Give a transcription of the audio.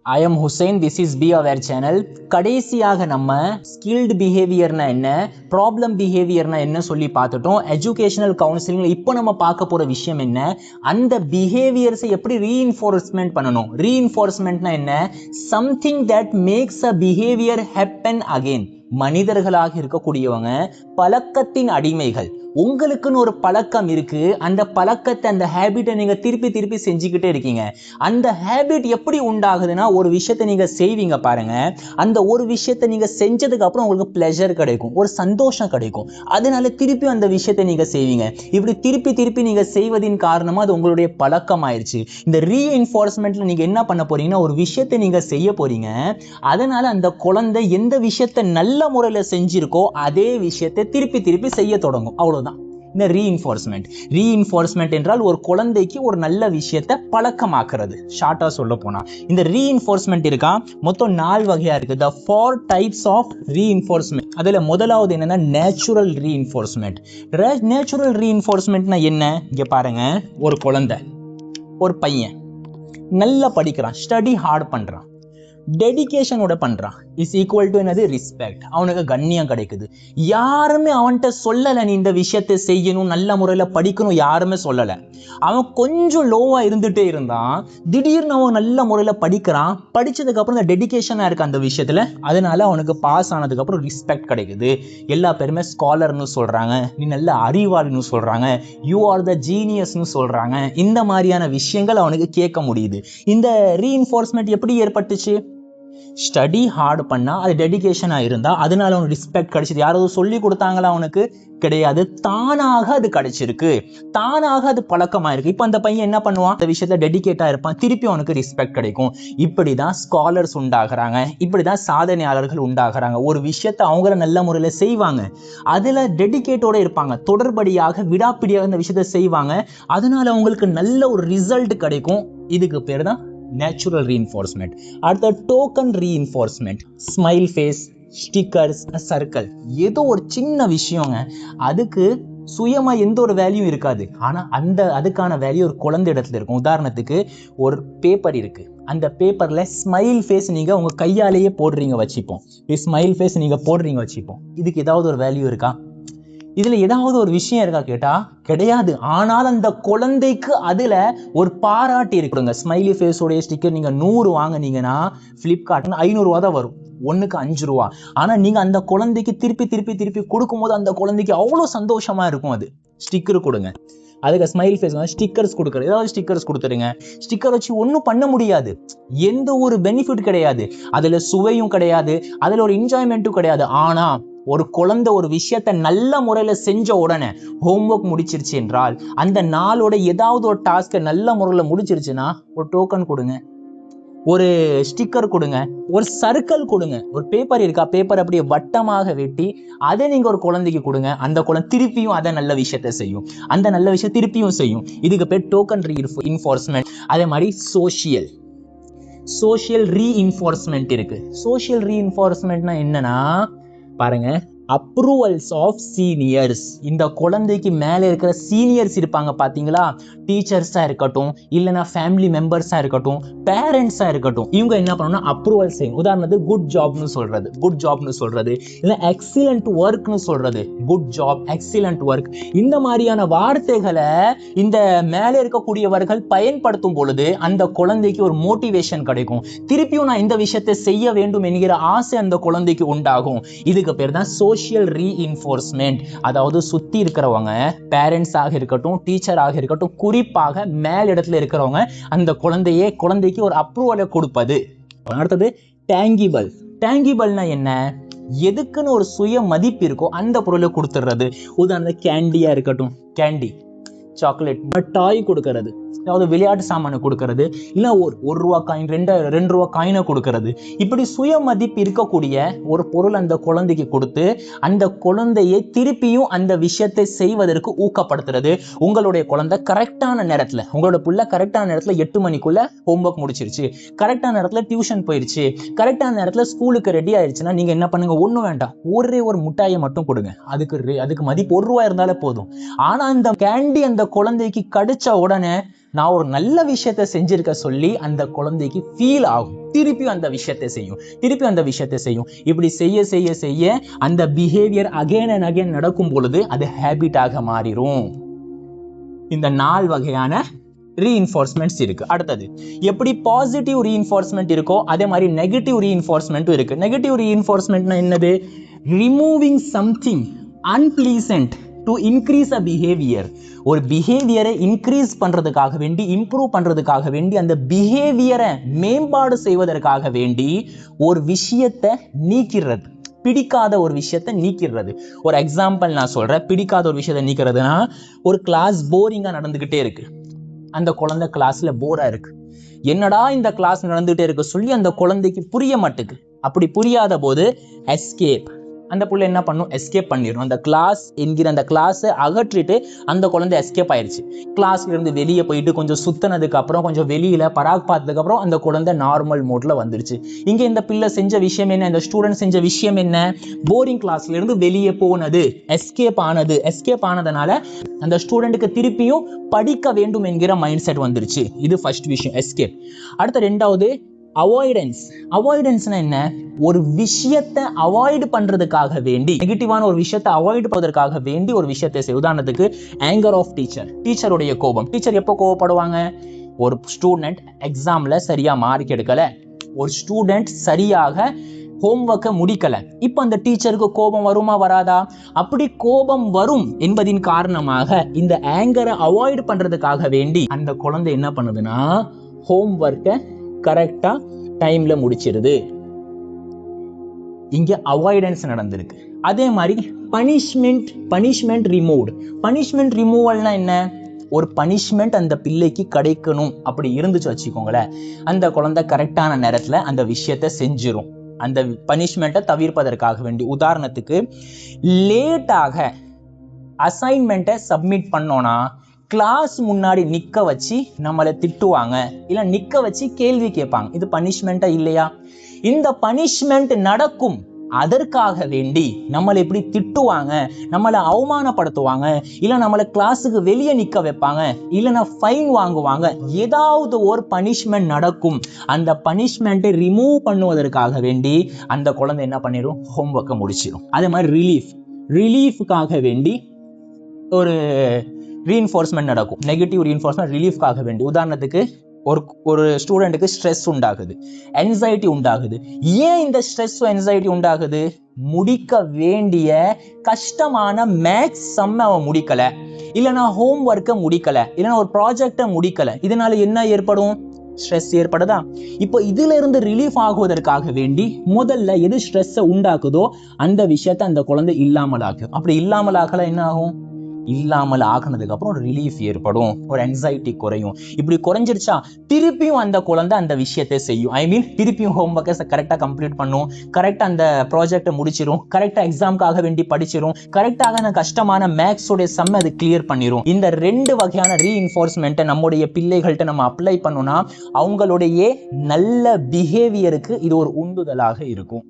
I am Hussein, this is Be Aware channel. கடைசியாக நம்ம skilled பிஹேவியர்னா என்ன, ப்ராப்ளம் பிஹேவியர்னா என்ன சொல்லி பார்த்துட்டோம். எஜுகேஷனல் கவுன்சிலிங்ல இப்போ நம்ம பார்க்க போற விஷயம் என்ன, அந்த பிஹேவியர்ஸை எப்படி ரீஇன்ஃபோர்ஸ்மெண்ட் பண்ணணும். ரீஇன்ஃபோர்ஸ்மெண்ட்னா என்ன, something that makes a behaviour happen again. மனிதர்களாக இருக்கக்கூடியவங்க பழக்கத்தின் அடிமைகள். உங்களுக்குன்னு ஒரு பழக்கம் இருக்கு, அந்த பழக்கத்தை அந்த ஹேபிட்டை நீங்க திருப்பி திருப்பி செஞ்சுக்கிட்டே இருக்கீங்க. அந்த ஹேபிட் எப்படி உண்டாகுதுன்னா, ஒரு விஷயத்தை நீங்க செய்வீங்க பாருங்க, அந்த ஒரு விஷயத்தை நீங்க செஞ்சதுக்கு அப்புறம் உங்களுக்கு பிளஷர் கிடைக்கும், ஒரு சந்தோஷம் கிடைக்கும், அதனால திருப்பி அந்த விஷயத்தை நீங்க செய்வீங்க. இப்படி திருப்பி திருப்பி நீங்க செய்வதின் காரணமா அது உங்களுடைய பழக்கம் ஆயிடுச்சு. இந்த ரீஇன்ஃபோர்ஸ்மெண்ட்ல நீங்க என்ன பண்ண போறீங்கன்னா, ஒரு விஷயத்தை நீங்க செய்ய போறீங்க, அதனால அந்த குழந்தை எந்த விஷயத்தை நல்ல முறையில செஞ்சிருக்கோ அதே விஷயத்தை திருப்பி திருப்பி செய்ய தொடங்கும். அவ்வளவுதான் இந்த ரீஇன்ஃபோர்ஸ்மெண்ட். ரீஇன்ஃபோர்ஸ்மெண்ட் என்றால் ஒரு குழந்தைக்கு ஒரு நல்ல விஷயத்தை பழக்கமாக்குறது. ஷார்ட்டா சொல்ல போனா இந்த ரீஇன்ஃபோர்ஸ்மெண்ட் இருக்கா, மொத்தம் 4 வகையா இருக்கு. the 4 types of reinforcement. அதுல முதலாவது என்னன்னா நேச்சுரல் ரீஇன்ஃபோர்ஸ்மெண்ட். நேச்சுரல் ரீஇன்ஃபோர்ஸ்மெண்ட்னா என்ன, இங்க பாருங்க, ஒரு குழந்தை, ஒரு பையன் நல்லா படிக்கிறான், ஸ்டடி ஹார்ட் பண்றான், டெடிகேஷனோட பண்றான், இஸ் ஈக்குவல் டு என்னது, ரெஸ்பெக்ட். அவனுக்கு கண்ணியம் கிடைக்குது. யாருமே அவன்கிட்ட சொல்லலை நீ இந்த விஷயத்தை செய்யணும், நல்ல முறையில் படிக்கணும், யாருமே சொல்லலை. அவன் கொஞ்சம் லோவா இருந்துட்டே இருந்தான், திடீர்னு அவன் நல்ல முறையில் படிக்கிறான், படிச்சதுக்கு அப்புறம் இந்த டெடிகேஷனா இருக்கு அந்த விஷயத்துல, அதனால அவனுக்கு பாஸ் ஆனதுக்கு அப்புறம் ரெஸ்பெக்ட் கிடைக்குது. எல்லா பேருமே ஸ்காலர்னு சொல்றாங்க, நீ நல்ல அறிவாளின்னு சொல்றாங்க, யூ ஆர் த ஜீனியஸ்னு சொல்றாங்க. இந்த மாதிரியான விஷயங்கள் அவனுக்கு கேட்க முடியுது. இந்த ரீஇன்ஃபோர்ஸ்மெண்ட் எப்படி ஏற்பட்டுச்சு, ஸ்டடி ஹார்ட் பண்ணா, அது டெடிகேஷனா இருந்தா, அதனால அவனுக்கு ரெஸ்பெக்ட் கிடைச்சது. யாராவது சொல்லி கொடுத்தாங்களா அவனுக்கு, கிடையாது, தானாக அது கிடைச்சிருக்கு, தானாக அது பழக்கமாயிருக்கு. இப்போ அந்த பையன் என்ன பண்ணுவான், அந்த விஷயத்துல டெடிகேட்டா இருப்பான், திருப்பி அவனுக்கு ரெஸ்பெக்ட் கிடைக்கும். இப்படிதான் ஸ்காலர்ஸ் உண்டாகிறாங்க, இப்படிதான் சாதனையாளர்கள் உண்டாகிறாங்க. ஒரு விஷயத்தை அவங்கள நல்ல முறையில செய்வாங்க, அதுல டெடிகேட்டோட இருப்பாங்க, தொடர்படியாக விடாப்பிடியாக இந்த விஷயத்தை செய்வாங்க, அதனால அவங்களுக்கு நல்ல ஒரு ரிசல்ட் கிடைக்கும். இதுக்கு பேர் தான் நேச்சுரல் ரீஇன்ஃபோர்ஸ்மெண்ட். அடுத்த token reinforcement. Smile face, stickers, circle. ஏதோ ஒரு சின்ன விஷயங்க, அதுக்கு சுயமா எந்த ஒரு வேல்யூ இருக்காது, ஆனா அதுக்கான வேல்யூ ஒரு குழந்தை இடத்துல இருக்கும். உதாரணத்துக்கு ஒரு பேப்பர் இருக்கு, அந்த பேப்பர்ல ஸ்மைல் ஃபேஸ் நீங்க உங்க கையாலேயே போடுறீங்க வச்சுப்போம், ஸ்மைல் ஃபேஸ் நீங்க போடுறீங்க வச்சுப்போம், இதுக்கு ஏதாவது ஒரு வேல்யூ இருக்கா, இதுல ஏதாவது ஒரு விஷயம் இருக்கா கேட்டா கிடையாது. ஆனால் அந்த குழந்தைக்கு அதுல ஒரு பாராட்டு இருக்குங்க. ஸ்மைலி ஃபேஸோடைய ஸ்டிக்கர் நீங்க 100 வாங்கினீங்கன்னா பிளிப்கார்ட்ல 500 ரூபா தான் வரும், ஒண்ணுக்கு 5 ரூபா. ஆனா நீங்க அந்த குழந்தைக்கு திருப்பி திருப்பி திருப்பி கொடுக்கும்போது அந்த குழந்தைக்கு அவ்வளவு சந்தோஷமா இருக்கும். அது ஸ்டிக்கர் கொடுங்க, அதுக்கு ஸ்மைல் ஃபேஸ் ஸ்டிக்கர்ஸ் கொடுக்குறது, ஏதாவது ஸ்டிக்கர்ஸ் கொடுத்துருங்க. ஸ்டிக்கர் வச்சு ஒன்றும் பண்ண முடியாது, எந்த ஒரு பெனிஃபிட் கிடையாது, அதுல சுவையும் கிடையாது, அதுல ஒரு என்ஜாய்மெண்ட்டும் கிடையாது. ஆனா ஒரு குழந்தை ஒரு விஷயத்தை நல்ல முறையில செஞ்ச உடனே, ஹோம்ஒர்க் முடிச்சிருச்சு என்றால், அந்த நாளோட ஏதாவது ஒரு டாஸ்கை நல்ல முறையில முடிச்சிருச்சுன்னா ஒரு டோக்கன் கொடுங்க, ஒரு ஸ்டிக்கர் கொடுங்க, ஒரு சர்க்கிள் கொடுங்க. ஒரு பேப்பர் இருக்கா, பேப்பர் அப்படியே வட்டமாக வெட்டி அதை நீங்க ஒரு குழந்தைக்கு கொடுங்க, அந்த குழந்தை திருப்பியும் அதை நல்ல விஷயத்தை செய்யும், அந்த நல்ல விஷயம் திருப்பியும் செய்யும். இதுக்கு பேர் டோக்கன் ரீஇன்ஃபோர்ஸ்மெண்ட். அதே மாதிரி சோஷியல் ரீஇன்ஃபோர்ஸ்மெண்ட் இருக்கு. சோஷியல் ரீஇன்ஃபோர்ஸ்மெண்ட்னா என்னன்னா பாருங்க, அப்ரூவல்ஸ் ஆஃப் சீனியர்ஸ். இந்த குழந்தைக்கு மேலே இருக்கிற சீனியர்ஸ் இருப்பாங்க பாத்தீங்களா, டீச்சர்ஸா இருக்கட்டும், இல்லைன்னா ஃபேமிலி மெம்பர்ஸா இருக்கட்டும், பேரண்ட்ஸா இருக்கட்டும், இவங்க என்ன பண்ணணும்னா அப்ரூவல் செய்யும். உதாரணத்துக்கு குட் ஜாப்னு சொல்றது, இல்லை எக்ஸலண்ட் ஒர்க்னு சொல்றது, குட் ஜாப், எக்ஸலண்ட் ஒர்க், இந்த மாதிரியான வார்த்தைகளை இந்த மேலே இருக்கக்கூடியவர்கள் பயன்படுத்தும் பொழுது அந்த குழந்தைக்கு ஒரு மோட்டிவேஷன் கிடைக்கும், திருப்பியும் நான் இந்த விஷயத்தை செய்ய வேண்டும் என்கிற ஆசை அந்த குழந்தைக்கு உண்டாகும். இதுக்கு பேர் தான் சோஷியல் ரீஇன்ஃபோர்ஸ்மெண்ட். அதாவது சுத்தி இருக்கிறவங்க, பேரண்ட்ஸாக இருக்கட்டும், டீச்சராக இருக்கட்டும், குறிப்பாக மேல் இடத்துல இருக்கிறவங்க அந்த குழந்தைக்கு ஒரு அப்ரூவலை கொடுப்பது. அடுத்தது டேங்கிபிள்னா என்ன, எதுக்குன்னு ஒரு சுய மதிப்பு இருக்கோ அந்த பொருளை கொடுத்துடுறது. உதாரணத்துக்கு கேண்டியா இருக்கட்டும், கேண்டி, சாக்லேட், டாய் கொடுக்கறது, அதாவது விளையாட்டு சாமானை கொடுக்கறது, இல்ல ஒரு ரூபா காயின், 2 ரூபா காயினை கொடுக்கறது. இப்படி சுய மதிப்பு இருக்கக்கூடிய ஒரு பொருள் அந்த குழந்தைக்கு கொடுத்து அந்த குழந்தையை திருப்பியும் அந்த விஷயத்தை செய்வதற்கு ஊக்கப்படுத்துறது. உங்களுடைய குழந்தை கரெக்டான நேரத்துல, உங்களோட புள்ள கரெக்டான நேரத்துல 8 மணிக்குள்ள ஹோம்ஒர்க் முடிச்சிருச்சு, கரெக்டான நேரத்துல டியூஷன் போயிருச்சு, கரெக்டான நேரத்துல ஸ்கூலுக்கு ரெடி ஆயிடுச்சுன்னா நீங்க என்ன பண்ணுங்க, ஒண்ணும் வேண்டாம், ஒரே ஒரு முட்டாயை மட்டும் கொடுங்க, அதுக்கு மதிப்பு 1 ரூபா இருந்தாலே போதும். ஆனா அந்த கேண்டி அந்த குழந்தைக்கு கிடைச்ச உடனே நான் ஒரு நல்ல விஷயத்தை செஞ்சிருக்க சொல்லி அந்த குழந்தைக்கு ஃபீல் ஆகும். திருப்பி அந்த விஷயத்தை செய்யும் இப்படி செய்ய அந்த பிஹேவியர் அகைன் அண்ட் அகைன் நடக்கும் பொழுது அது ஹேபிட்டாக மாறிடும். இந்த 4 வகையான ரீஇன்ஃபோர்ஸ்மெண்ட்ஸ் இருக்கு. அடுத்தது எப்படி பாசிட்டிவ் ரீஇன்ஃபோர்ஸ்மெண்ட் இருக்கோ அதே மாதிரி நெகட்டிவ் ரீஇன்ஃபோர்ஸ்மெண்ட்டும் இருக்கு. நெகட்டிவ் ரீஇன்ஃபோர்ஸ்மெண்ட்னா என்னது? Removing something unpleasant to increase a behaviour. ஒரு பிஹேவியரை இன்க்ரீஸ் பண்றதுக்காக வேண்டி, இம்ப்ரூவ் பண்றதுக்காக வேண்டி, அந்த பிஹேவியரை மேம்பாடு செய்வதற்காக வேண்டி ஒரு விஷயத்தை நீக்கிறது, பிடிக்காத ஒரு விஷயத்தை நீக்கிறது. ஒரு எக்ஸாம்பிள் நான் சொல்றேன். பிடிக்காத ஒரு விஷயத்தை நீக்கிறதுனா, ஒரு கிளாஸ் போரிங்கா நடந்துகிட்டே இருக்கு, அந்த குழந்தை கிளாஸ்ல போரா இருக்கு, என்னடா இந்த கிளாஸ் நடந்துகிட்டே இருக்கு சொல்லி அந்த குழந்தைக்கு புரிய மாட்டுக்கு. அப்படி புரியாத போது எஸ்கேப், அந்த புள்ள என்ன பண்ணும்? எஸ்கேப் பண்ணிடும். அந்த கிளாஸ் என்கிற அந்த கிளாஸை அகற்றிட்டு அந்த குழந்தை எஸ்கேப் ஆயிடுச்சு. கிளாஸ்ல இருந்து வெளியே போயிட்டு கொஞ்சம் சுத்தினதுக்கு அப்புறம், கொஞ்சம் வெளியில பராக் பார்த்ததுக்கு அப்புறம் அந்த குழந்தை நார்மல் மோட்ல வந்துருச்சு. இங்க இந்த பிள்ளை செஞ்ச விஷயம் என்ன? இந்த ஸ்டூடெண்ட் செஞ்ச விஷயம் என்ன? போரிங் கிளாஸ்ல இருந்து வெளியே போனது, எஸ்கேப் ஆனதுனால அந்த ஸ்டூடெண்ட்டுக்கு திருப்பியும் படிக்க வேண்டும் என்கிற மைண்ட் செட் வந்துருச்சு. இது ஃபர்ஸ்ட் விஷயம், எஸ்கேப். அடுத்த ரெண்டாவது அவாய்டன்ஸ்னா என்ன? ஒரு விஷயத்தை அவாய்ட் பண்றதுக்காக வேண்டி, நெகட்டிவான ஒரு விஷயத்தை அவாய்ட் பண்ணுவதற்காக வேண்டி ஒரு விஷயத்தை செய்ய. உதாரணத்துக்கு ஆங்கர் ஆஃப் டீச்சர், டீச்சருடைய கோபம். டீச்சர் எப்போ கோபப்படுவாங்க? ஒரு ஸ்டூடெண்ட் எக்ஸாம்ல சரியா மார்க் எடுக்கல, ஒரு ஸ்டூடெண்ட் சரியாக ஹோம்ஒர்க்கை முடிக்கல, இப்போ அந்த டீச்சருக்கு கோபம் வருமா வராதா? அப்படி கோபம் வரும் என்பதின் காரணமாக இந்த ஆங்கரை அவாய்ட் பண்றதுக்காக வேண்டி அந்த குழந்தை என்ன பண்ணுதுன்னா ஹோம்ஒர்க்கை கரெக்டா டைம்ல முடிச்சிருது. இங்க அவாய்டன்ஸ் நடந்திருக்கு. அதே மாதிரி பனிஷ்மெண்ட் ரிமூவல்னா என்ன? ஒரு பனிஷ்மெண்ட் அந்த பிள்ளைக்கு கிடைக்கணும் அப்படி இருந்துச்சு வச்சுக்கோங்களேன், அந்த குழந்தை கரெக்டான நேரத்துல அந்த விஷயத்தை செஞ்சிரும், அந்த பனிஷ்மெண்ட்டை தவிர்ப்பதற்காக வேண்டி. உதாரணத்துக்கு லேட்டாக அசைன்மெண்ட்டை சப்மிட் பண்ணோம்னா கிளாஸ் முன்னாடி நிக்க வச்சு நம்மளை திட்டுவாங்க, இல்ல நிக்க வச்சு கேள்வி கேட்பாங்க. இது பனிஷ்மெண்ட்டா இல்லையா? இந்த பனிஷ்மெண்ட் நடக்கும், அதற்காக வேண்டி நம்மளை எப்படி திட்டுவாங்க, நம்மளை அவமானப்படுத்துவாங்க, இல்ல நம்மளை கிளாஸுக்கு வெளியே நிக்க வைப்பாங்க, இல்லைன்னா ஃபைன் வாங்குவாங்க, ஏதாவது ஒரு பனிஷ்மெண்ட் நடக்கும். அந்த பனிஷ்மெண்ட்டை ரிமூவ் பண்ணுவதற்காக வேண்டி அந்த குழந்தை என்ன பண்ணிடும்? ஹோம்ஒர்க்கை முடிச்சிடும். அதே மாதிரி ரிலீஃப்காக வேண்டி ஒரு ரீஇன்ஃபோர்ஸ்மெண்ட் நடக்கும். நெகட்டிவ் ரீஇன்ஃபோர்ஸ்மெண்ட் ரிலீஃப்காக வேண்டி. உதாரணத்துக்கு ஒரு ஸ்டூடெண்ட்டுக்கு ஸ்ட்ரெஸ் உண்டாகுது, என்சைட்டி உண்டாகுது. ஏன் இந்த ஸ்ட்ரெஸ் என்சைட்டி உண்டாகுது? முடிக்க வேண்டிய கஷ்டமான மேக்ஸ் சம்ம அவன் முடிக்கல, இல்லைன்னா ஹோம் ஒர்க்கை முடிக்கல, இல்லைன்னா ஒரு ப்ராஜெக்டை முடிக்கல. இதனால என்ன ஏற்படும்? ஸ்ட்ரெஸ் ஏற்படுதா? இப்போ இதுல இருந்து ரிலீஃப் ஆகுவதற்காக வேண்டி முதல்ல எது ஸ்ட்ரெஸ்ஸை உண்டாக்குதோ அந்த விஷயத்தை அந்த குழந்தை இல்லாமல் ஆகும். அப்படி இல்லாமல் ஆகல என்ன ஆகும்? இல்லாமல் ஆகினதுக்கு அப்புறம் ஒரு ரிலீஃப் ஏற்படும், ஒரு என்சைட்டி குறையும். இப்படி குறைஞ்சிருச்சா திருப்பியும் அந்த குழந்தை அந்த விஷயத்தை செய்யும். திருப்பியும் ஹோம்ஒர்க்கை கரெக்டா கம்ப்ளீட் பண்ணும், கரெக்டா அந்த ப்ராஜெக்டை முடிச்சிடும், கரெக்டா எக்ஸாம்காக வேண்டி படிச்சிடும், கரெக்டாக கஷ்டமான மேக்ஸோடைய சம் அது கிளியர் பண்ணிடும். இந்த 2 வகையான ரீஇன்ஃபோர்ஸ்மெண்ட்டை நம்முடைய பிள்ளைகள்கிட்ட நம்ம அப்ளை பண்ணோம்னா அவங்களுடைய நல்ல பிஹேவியருக்கு இது ஒரு உந்துதலாக இருக்கும்.